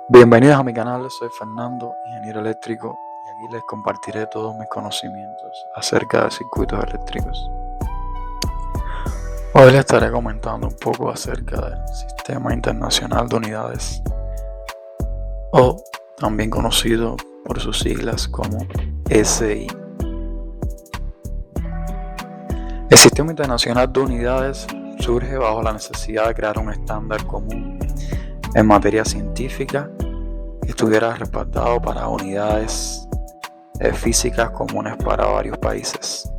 Bienvenidos a mi canal, soy Fernando, ingeniero eléctrico, y aquí les compartiré todos mis conocimientos acerca de circuitos eléctricos. Hoy les estaré comentando un poco acerca del Sistema Internacional de Unidades, o también conocido por sus siglas como SI. El Sistema Internacional de Unidades surge bajo la necesidad de crear un estándar común en materia científica que estuviera respaldado para unidades físicas comunes para varios países.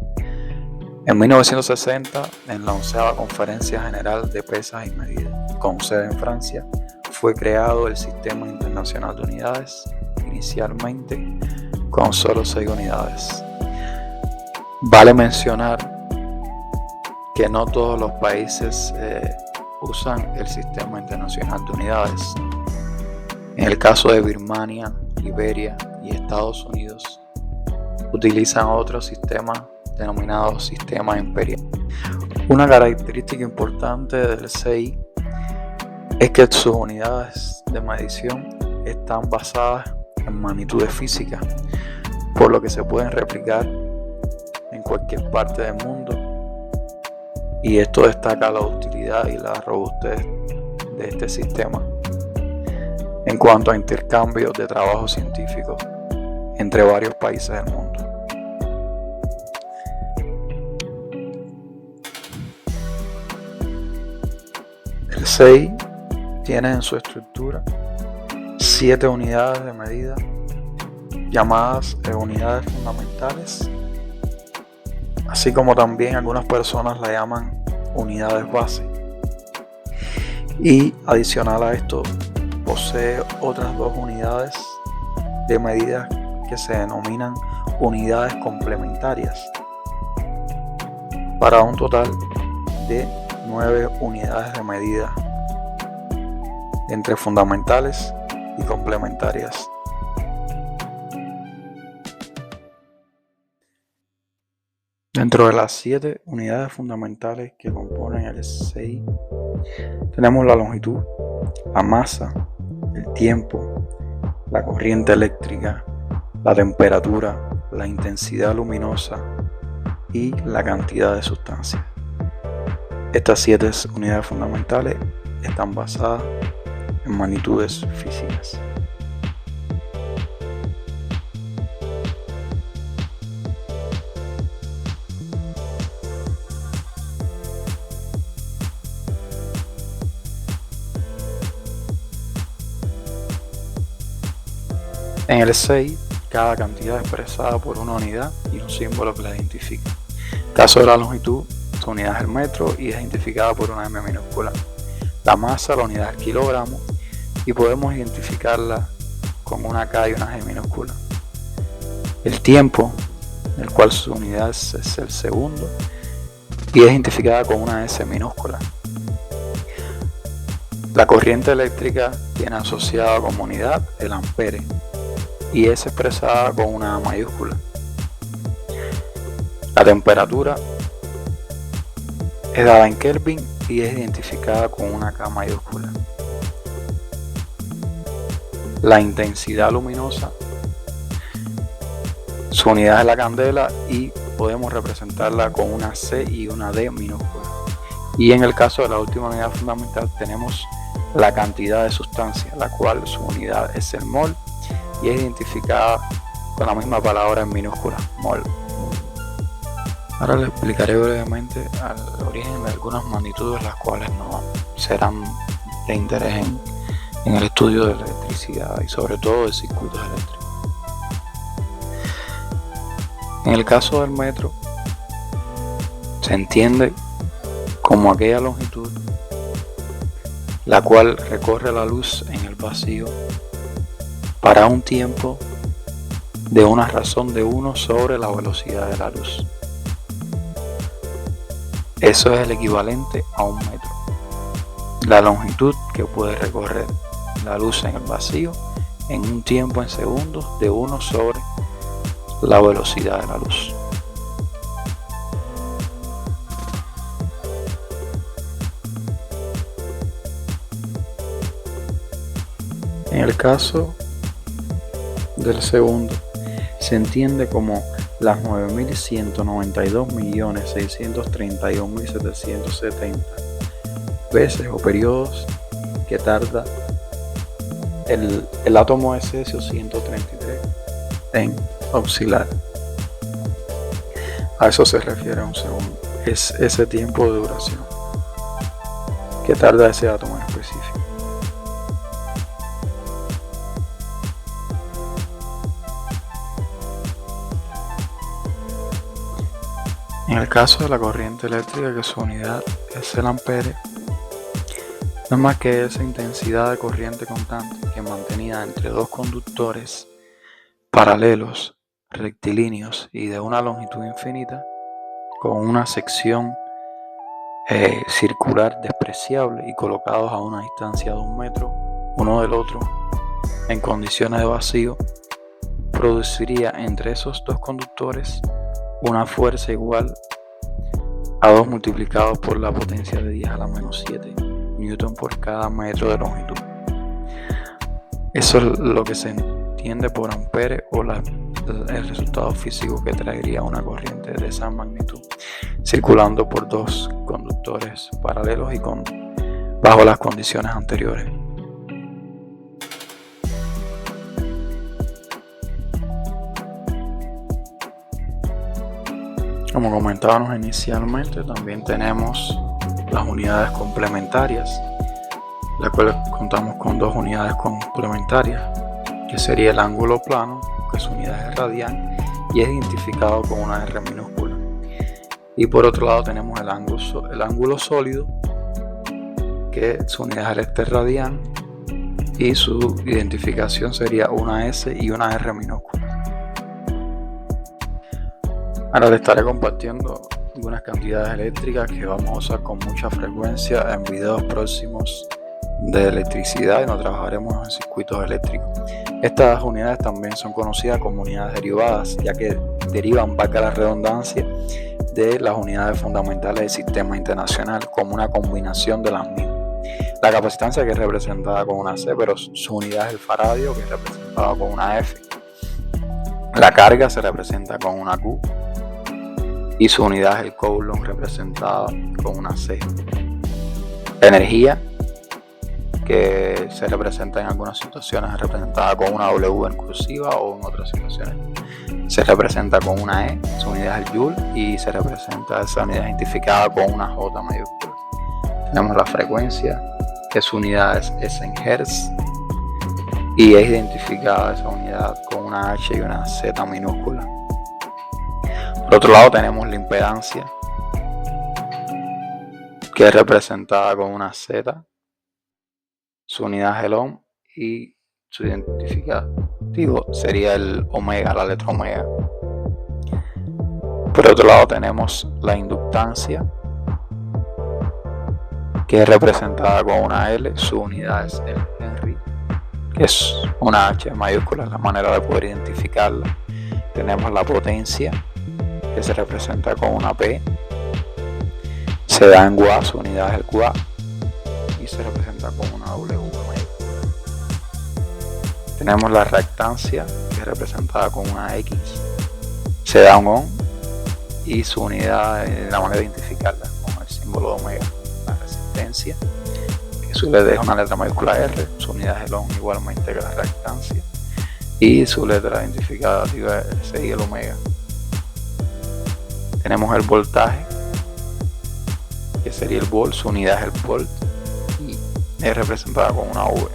En 1960, en la 11ª Conferencia General de Pesas y Medidas, con sede en Francia, fue creado el Sistema Internacional de Unidades, inicialmente con solo 6 unidades. Vale mencionar que no todos los países usan el Sistema Internacional de Unidades. En el caso de Birmania, Liberia y Estados Unidos, utilizan otro sistema denominado Sistema Imperial. Una característica importante del SI es que sus unidades de medición están basadas en magnitudes físicas, por lo que se pueden replicar en cualquier parte del mundo, y esto destaca la utilidad y la robustez de este sistema en cuanto a intercambios de trabajo científico entre varios países del mundo. El SEI tiene en su estructura 7 unidades de medida llamadas unidades fundamentales, así como también algunas personas la llaman unidades base, y adicional a esto posee otras 2 unidades de medida que se denominan unidades complementarias, para un total de 9 unidades de medida entre fundamentales y complementarias. Dentro de las 7 unidades fundamentales que componen el SI, tenemos la longitud, la masa, el tiempo, la corriente eléctrica, la temperatura, la intensidad luminosa y la cantidad de sustancia. Estas 7 unidades fundamentales están basadas en magnitudes físicas. En el SI, cada cantidad es expresada por una unidad y un símbolo que la identifica. En el caso de la longitud, su unidad es el metro y es identificada por una M minúscula. La masa, la unidad es el kilogramo, y podemos identificarla con una K y una G minúscula. El tiempo, el cual su unidad es el segundo y es identificada con una S minúscula. La corriente eléctrica tiene asociada como unidad el ampere y es expresada con una A mayúscula. La temperatura es dada en Kelvin y es identificada con una K mayúscula. La intensidad luminosa, su unidad es la candela y podemos representarla con una C y una D minúscula. Y en el caso de la última unidad fundamental tenemos la cantidad de sustancia, la cual su unidad es el mol y es identificada con la misma palabra en minúscula, mol. Ahora les explicaré brevemente el origen de algunas magnitudes, las cuales no serán de interés en el estudio de la electricidad y sobre todo de circuitos eléctricos. En el caso del metro, se entiende como aquella longitud la cual recorre la luz en el vacío para un tiempo de una razón de 1 sobre la velocidad de la luz. Eso es el equivalente a un metro. La longitud que puede recorrer la luz en el vacío en un tiempo en segundos de 1 sobre la velocidad de la luz. En el caso del segundo, se entiende como las 9.192.631.770 veces o periodos que tarda el átomo de cesio 133 en oscilar. A eso se refiere un segundo. Es ese tiempo de duración que tarda ese átomo en específico. En el caso de la corriente eléctrica, que su unidad es el ampere, no es más que esa intensidad de corriente constante que mantenida entre dos conductores paralelos, rectilíneos y de una longitud infinita, con una sección circular despreciable y colocados a una distancia de 1 metro uno del otro en condiciones de vacío, produciría entre esos dos conductores una fuerza igual a 2 multiplicado por la potencia de 10 a la menos 7 newton por cada metro de longitud. Eso es lo que se entiende por ampere o el resultado físico que traería una corriente de esa magnitud circulando por dos conductores paralelos y bajo las condiciones anteriores. Como comentábamos inicialmente, también tenemos las unidades complementarias, las cuales contamos con dos unidades complementarias, que sería el ángulo plano, que su unidad es radian y es identificado con una R minúscula. Y por otro lado tenemos el ángulo sólido, que su unidad es radian y su identificación sería una S y una R minúscula. Ahora les estaré compartiendo algunas cantidades eléctricas que vamos a usar con mucha frecuencia en videos próximos de electricidad y nos trabajaremos en circuitos eléctricos. Estas unidades también son conocidas como unidades derivadas, ya que derivan, valga la redundancia, de las unidades fundamentales del sistema internacional como una combinación de las mismas. La capacitancia, que es representada con una C, pero su unidad es el faradio, que es representado con una F. La carga se representa con una Q y su unidad es el coulomb, representada con una C. La energía, que se representa en algunas situaciones representada con una W en cursiva, o en otras situaciones se representa con una E, su unidad es el joule, y se representa esa unidad identificada con una J mayúscula. Tenemos la frecuencia, que su unidad es en Hertz, y es identificada esa unidad con una H y una Z minúscula. Por otro lado tenemos la impedancia, que es representada con una Z, su unidad es el ohm y su identificativo sería el omega, la letra omega. Por otro lado tenemos la inductancia, que es representada con una L, su unidad es el Henry, que es una H mayúscula, es la manera de poder identificarla. Tenemos la potencia, que se representa con una P, se da en Wa, su unidad es el Qa, y se representa con una W mayúscula. Tenemos la reactancia, que es representada con una X, se da un ohm, y su unidad, la manera de identificarla con el símbolo de omega. La resistencia, que su LED es una letra mayúscula R, su unidad es el ohm, igualmente que la reactancia, y su letra identificativa sería el omega. Tenemos el voltaje, que sería el volt, su unidad es el volt y es representada con una V.